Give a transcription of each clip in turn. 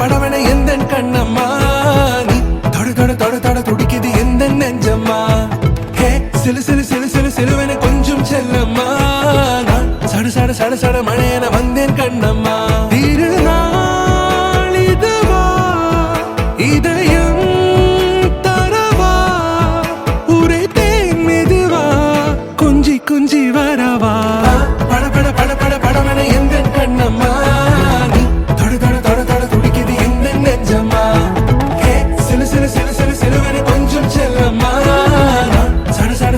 படவன எந்த கண்ணம்மா நீ தொட தொட தொட தொட துடிக்குது எந்த நெஞ்சம்மா ஹே சிலு சிலு சிலு சிலு சிலுவன கொஞ்சம் செல்லம்மா நான் சட சட சட சட மழையன வந்தேன் கண்ணம்மா திருநாள் இதுவா இதயம் தரவா உரைத்தேன் மெதுவா கொஞ்சி கொஞ்சி வரவா பட பட பட பட படவன எந்த கண்ணம்மா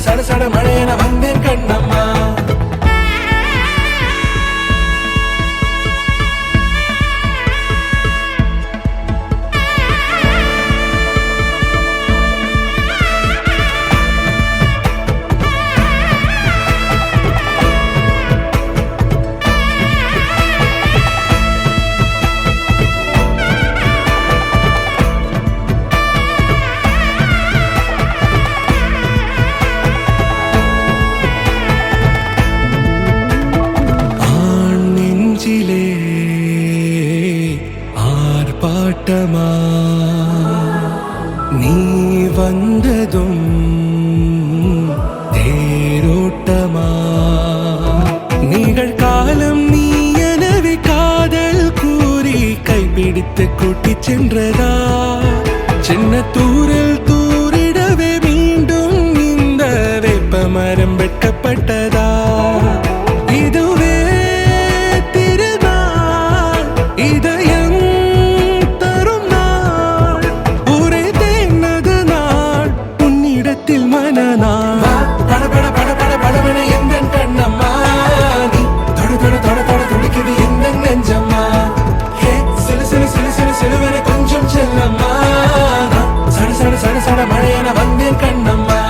சட சட மழையன வந்தேன் கண்ணம்மா ஆர்ப்பாட்டமா நீ வந்ததும் தேரோட்டமா நிகழ்காலம் நீ எனவே காதல் கூறி கைப்பிடித்து கூட்டிச் சென்றதா சின்ன தூரல் தூரிடவே மீண்டும் இந்த வேப்ப மரம் வெட்கப்பட்டதா இதுவே திருநாள் இதயம் மழையன வந்தேன் கண்ணம்மா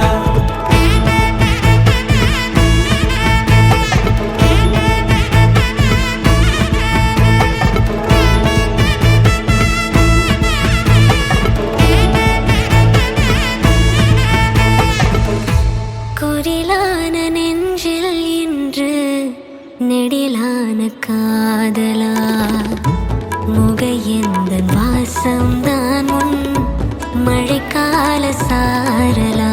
குரிலான நெஞ்சில் இன்று நெடிலான காதலா முகையெந்த வாசம்தான் உன் மழைக்கால சாரலா